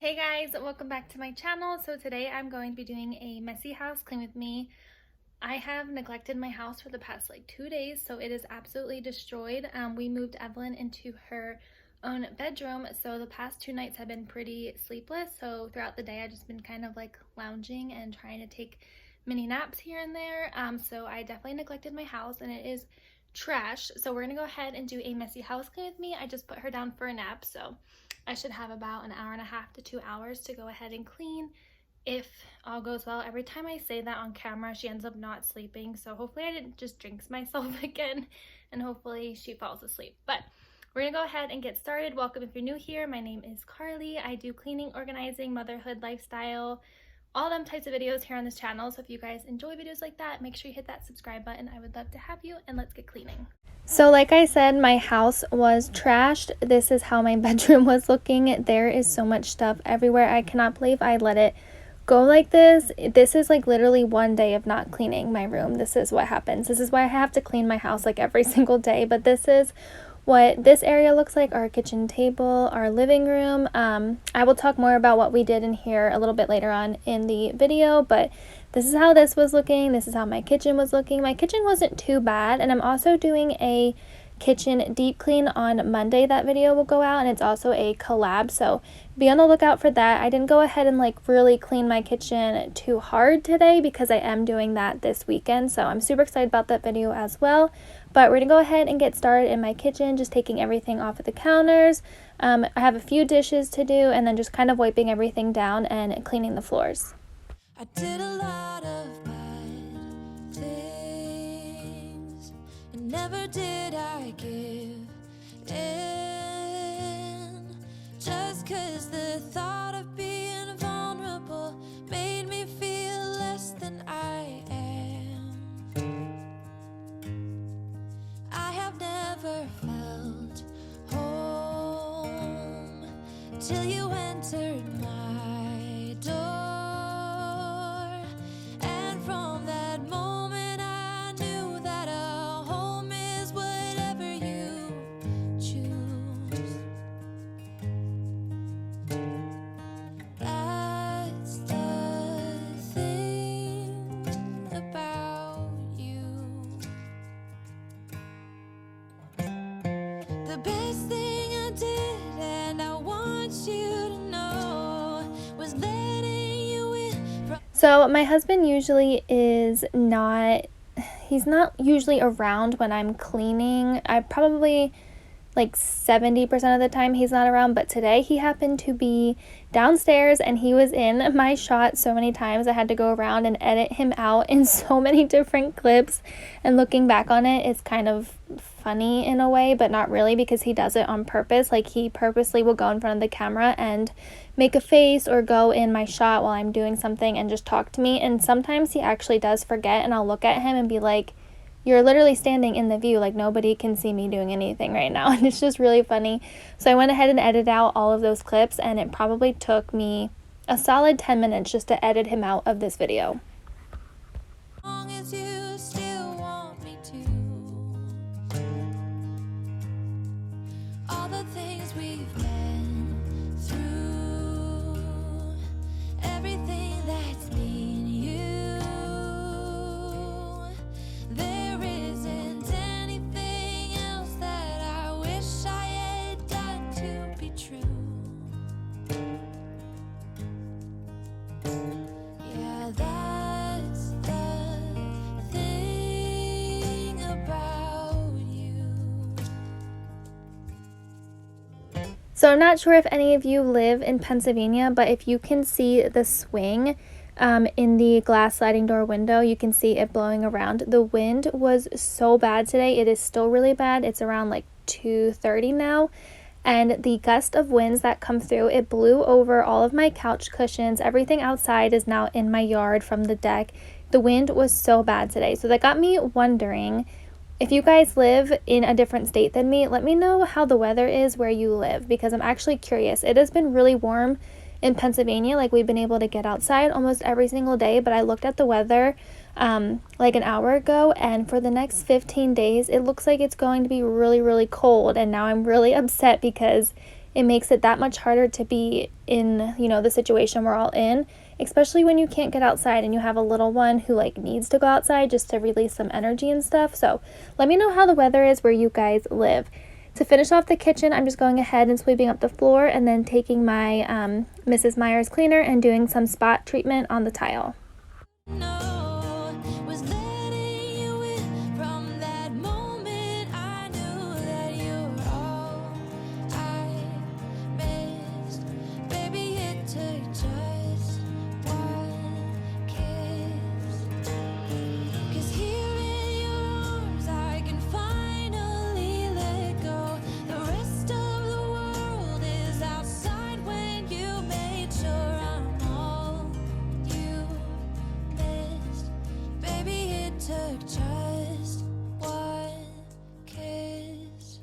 Hey guys, welcome back to my channel. So today I'm going to be doing a messy house clean with me. I have neglected my house for the past like 2 days, so it is absolutely destroyed. We moved Evelyn into her own bedroom, so the past 2 nights have been pretty sleepless. So throughout the day I've just been kind of like lounging and trying to take mini naps here and there. So I definitely neglected my house and it is trash. So we're gonna go ahead and do a messy house clean with me. I just put her down for a nap, so I should have about an hour and a half to 2 hours to go ahead and clean if all goes well. Every time I say that on camera, she ends up not sleeping. So hopefully I didn't just jinx myself again, and hopefully she falls asleep. But we're gonna go ahead and get started. Welcome if you're new here. My name is Carly. I do cleaning, organizing, motherhood, lifestyle, all them types of videos here on this channel. So if you guys enjoy videos like that, make sure you hit that subscribe button. I would love to have you, and let's get cleaning. So like I said, my house was trashed. This is how my bedroom was looking. There is so much stuff everywhere. I cannot believe I let it go like this. This is like literally 1 day of not cleaning my room. This is what happens. This is why I have to clean my house like every single day. But this is what this area looks like: our kitchen table, our living room. I will talk more about what we did in here a little bit later on in the video, but this is how this was looking. This is how my kitchen was looking. My kitchen wasn't too bad, and I'm also doing a kitchen deep clean on Monday. That video will go out, and it's also a collab, so be on the lookout for that. I didn't go ahead and like really clean my kitchen too hard today because I am doing that this weekend, so I'm super excited about that video as well. But we're gonna go ahead and get started in my kitchen, just taking everything off of the counters. I have a few dishes to do, and then just kind of wiping everything down and cleaning the floors. I did a lot of bad things, and never did I give in, just 'cause the thought of being vulnerable made me feel less than I am. I have never felt home till you entered my door. The best thing I did, and I want you to know, was letting you in. So my husband usually is not, he's not usually around when I'm cleaning. I probably like 70% of the time he's not around, but today he happened to be downstairs and he was in my shot so many times I had to go around and edit him out in so many different clips, and looking back on it, it's kind of funny in a way, but not really, because he does it on purpose. Like, he purposely will go in front of the camera and make a face or go in my shot while I'm doing something and just talk to me, and sometimes he actually does forget, and I'll look at him and be like, you're literally standing in the view, like nobody can see me doing anything right now. And it's just really funny. So I went ahead and edited out all of those clips, and it probably took me a solid 10 minutes just to edit him out of this video. As long as you still want me to. All the things we've been through, everything that's been you, there isn't anything else that I wish I had done to be true. Yeah, that's the thing about you. So I'm not sure if any of you live in Pennsylvania, but if you can see the swing in the glass sliding door window, you can see it blowing around. The wind was so bad today. It is still really bad. It's around like 2:30 now. And the gust of winds that come through, it blew over all of my couch cushions. Everything outside is now in my yard from the deck. The wind was so bad today. So that got me wondering, If you guys live in a different state than me, let me know how the weather is where you live, because I'm actually curious. It has been really warm in Pennsylvania. Like, we've been able to get outside almost every single day, but I looked at the weather like an hour ago, and for the next 15 days it looks like it's going to be really, really cold. And now I'm really upset because it makes it that much harder to be in, you know, the situation we're all in, especially when you can't get outside and you have a little one who like needs to go outside just to release some energy and stuff. So let me know how the weather is where you guys live. To finish off the kitchen, I'm just going ahead and sweeping up the floor and then taking my Mrs. Meyer's cleaner and doing some spot treatment on the tile. No, was letting you in. From that moment I knew that you were all I missed. Baby, it took just one kiss. 'Cause here in your arms I can finally let go. The rest of the world is outside when you made sure I'm all you missed. Baby, it took just one kiss.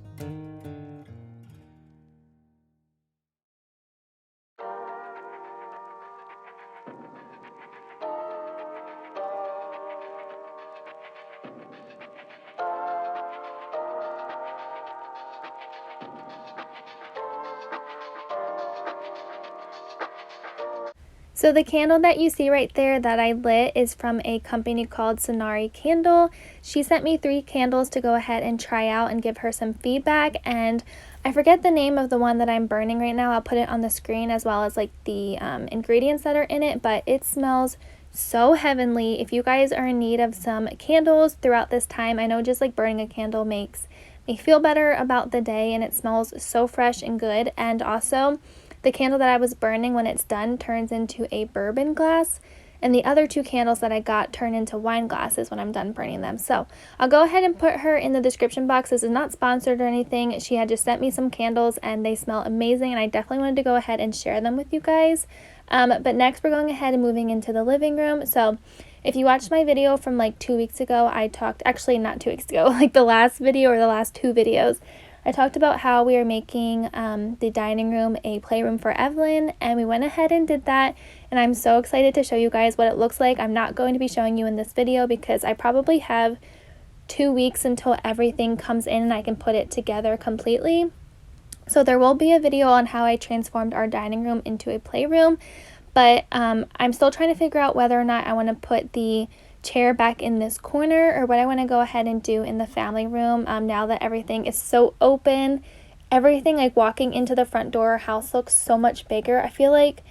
So the candle that you see right there that I lit is from a company called Sonari Candle. She sent me 3 candles to go ahead and try out and give her some feedback, and I forget the name of the one that I'm burning right now. I'll put it on the screen as well as like the ingredients that are in it, but it smells so heavenly. If you guys are in need of some candles throughout this time, I know just like burning a candle makes me feel better about the day, and it smells so fresh and good. And also, the candle that I was burning, when it's done, turns into a bourbon glass, and the other 2 candles that I got turn into wine glasses when I'm done burning them. So I'll go ahead and put her in the description box. This is not sponsored or anything. She had just sent me some candles and they smell amazing, and I definitely wanted to go ahead and share them with you guys. But next we're going ahead and moving into the living room. So if you watched my video from like 2 weeks ago, I talked, actually not 2 weeks ago, like the last video or the last 2 videos, I talked about how we are making the dining room a playroom for Evelyn, and we went ahead and did that, and I'm so excited to show you guys what it looks like. I'm not going to be showing you in this video because I probably have 2 weeks until everything comes in and I can put it together completely. So there will be a video on how I transformed our dining room into a playroom, but I'm still trying to figure out whether or not I want to put the chair back in this corner or what I want to go ahead and do in the family room now that everything is so open. Everything, like walking into the front door, our house looks so much bigger. I feel like,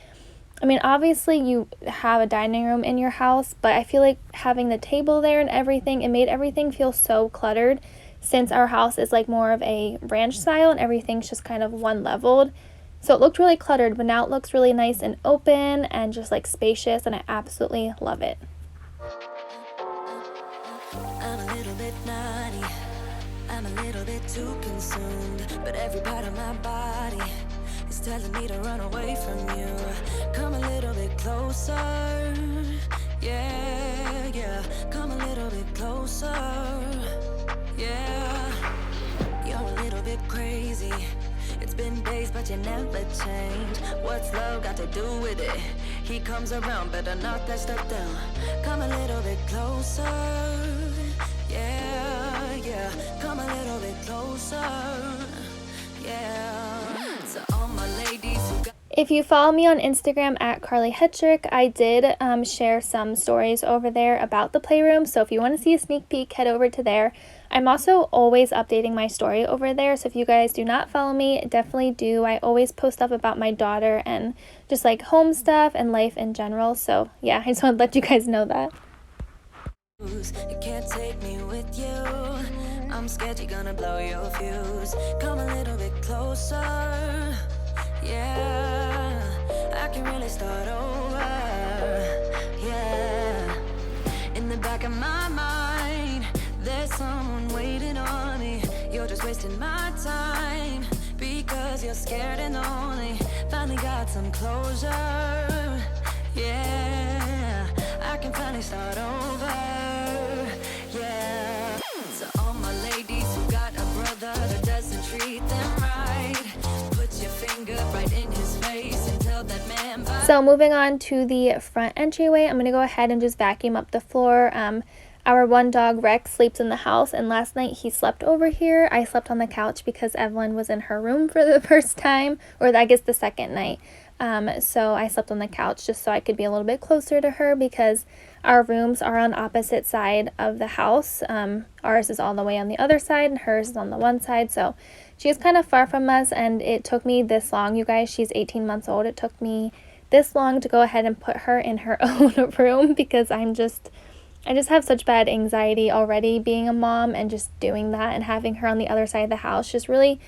I mean, obviously you have a dining room in your house, but I feel like having the table there and everything, it made everything feel so cluttered, since our house is like more of a ranch style and everything's just kind of one leveled. So it looked really cluttered, but now it looks really nice and open and just like spacious, and I absolutely love it. I'm a little bit naughty, I'm a little bit too consumed, but every part of my body is telling me to run away from you. Come a little bit closer, yeah, yeah. Come a little bit closer, yeah. You're a little bit crazy. It's been days, but you never change. What's love got to do with it? He comes around, better knock that stuff down. Come a little bit closer, yeah, yeah. Come a little bit closer, yeah. To all my ladies who got... If you follow me on Instagram at Carlie Hetrick, I did share some stories over there about the playroom. So if you want to see a sneak peek, head over to there. I'm also always updating my story over there. So if you guys do not follow me, definitely do. I always post stuff about my daughter and just like home stuff and life in general. So yeah, I just want to let you guys know that. You can't take me with you. I'm scared you're gonna blow your fuse. Come a little bit closer, yeah. I can really start over, yeah. In the back of my mind, there's someone waiting on me. You're just wasting my time because you're scared and lonely. Finally got some closure, yeah. I can finally start over, yeah. So all my So moving on to the front entryway, I'm going to go ahead and just vacuum up the floor. Our one dog, Rex, sleeps in the house, and last night he slept over here. I slept on the couch because Evelyn was in her room for the first time, or I guess the second night. So I slept on the couch just so I could be a little bit closer to her because our rooms are on opposite side of the house. Ours is all the way on the other side and hers is on the one side. So she is kind of far from us, and it took me this long, you guys. She's 18 months old. It took me this long to go ahead and put her in her own room because I just have such bad anxiety already being a mom, and just doing that and having her on the other side of the house just really,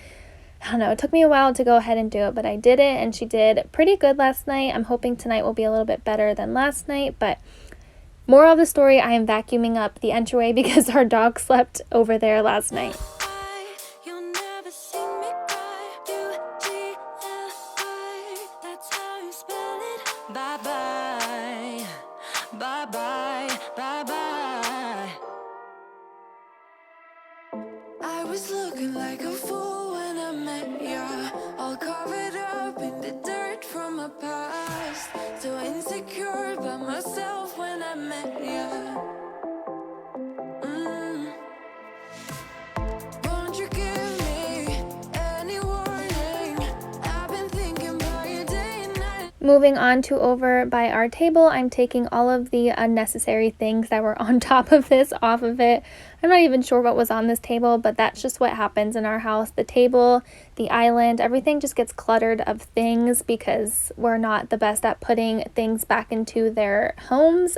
I don't know, it took me a while to go ahead and do it, but I did it, and she did pretty good last night. I'm hoping tonight will be a little bit better than last night, but moral of the story, I am vacuuming up the entryway because our dog slept over there last night. I was looking like a fool when I met ya, all covered up in the dirt from my past. So insecure by myself when I met ya. Won't you give me any warning? I've been thinking about you day and night. Moving on to over by our table, I'm taking all of the unnecessary things that were on top of this off of it. I'm not even sure what was on this table, but that's just what happens in our house. The table, the island, everything just gets cluttered of things because we're not the best at putting things back into their homes.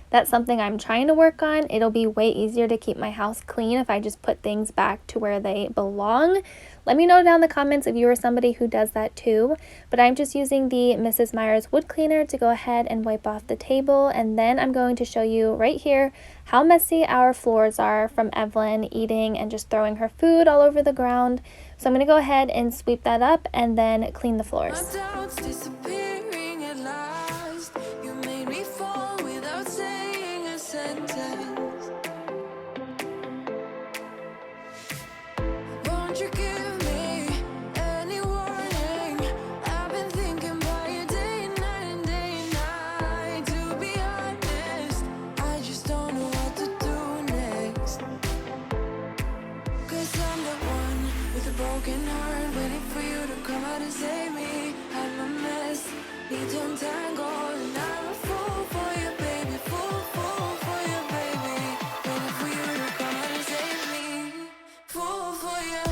That's something I'm trying to work on. It'll be way easier to keep my house clean if I just put things back to where they belong. Let me know down in the comments if you are somebody who does that too. But I'm just using the Mrs. Meyer's wood cleaner to go ahead and wipe off the table. And then I'm going to show you right here how messy our floors are from Evelyn eating and just throwing her food all over the ground. So I'm going to go ahead and sweep that up and then clean the floors. My doubts disappearing at last. You made me fall without saying a sentence. Won't you give me any warning? I've been thinking about you day and night and day and night. To be honest, I just don't know what to do next. 'Cause I'm the one with a broken heart, waiting for you to come out and save me. I'm a mess, need to untangle, and I'm a fool for you, baby. Fool for you, baby. Waiting for you to come out and save me. Fool for you.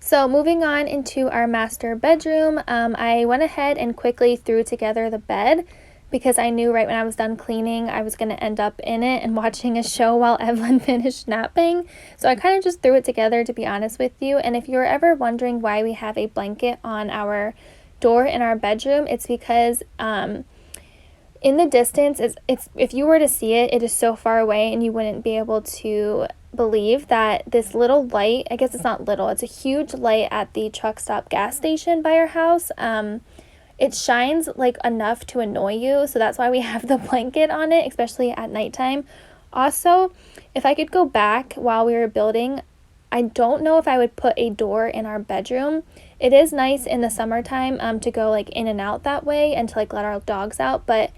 So moving on into our master bedroom, I went ahead and quickly threw together the bed because I knew right when I was done cleaning I was going to end up in it and watching a show while Evelyn finished napping. So I kind of just threw it together, to be honest with you. And if you're ever wondering why we have a blanket on our door in our bedroom, it's because in the distance, it's if you were to see it, it is so far away and you wouldn't be able to believe that this little light, I guess it's not little, it's a huge light at the truck stop gas station by our house. It shines like enough to annoy you, so that's why we have the blanket on it, especially at nighttime. Also, if I could go back while we were building, I don't know if I would put a door in our bedroom. It is nice in the summertime to go like in and out that way and to like let our dogs out, but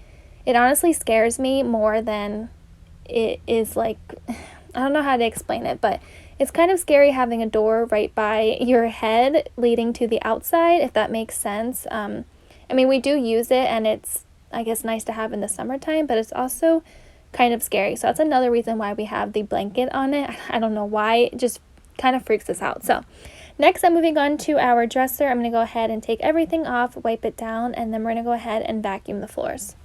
it honestly scares me more than it is like, I don't know how to explain it, but it's kind of scary having a door right by your head leading to the outside, if that makes sense. I mean, we do use it and it's, I guess, nice to have in the summertime, but it's also kind of scary. So that's another reason why we have the blanket on it. I don't know why, it just kind of freaks us out. So next I'm moving on to our dresser. I'm going to go ahead and take everything off, wipe it down, and then we're going to go ahead and vacuum the floors.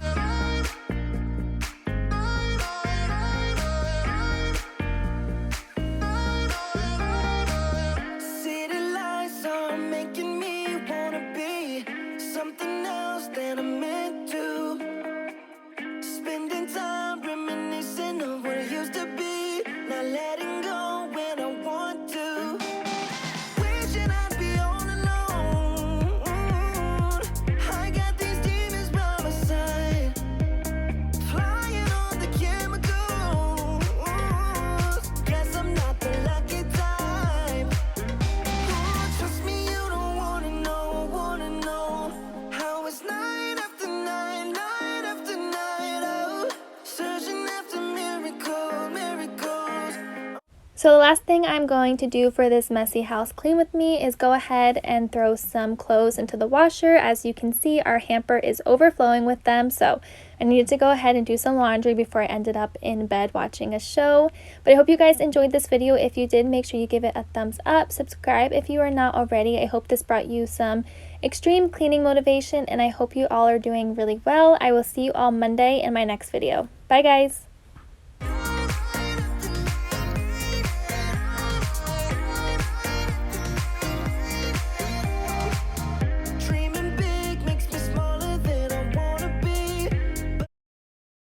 So the last thing I'm going to do for this messy house clean with me is go ahead and throw some clothes into the washer. As you can see, our hamper is overflowing with them, so I needed to go ahead and do some laundry before I ended up in bed watching a show. But I hope you guys enjoyed this video. If you did, make sure you give it a thumbs up. Subscribe if you are not already. I hope this brought you some extreme cleaning motivation, and I hope you all are doing really well. I will see you all Monday in my next video. Bye guys!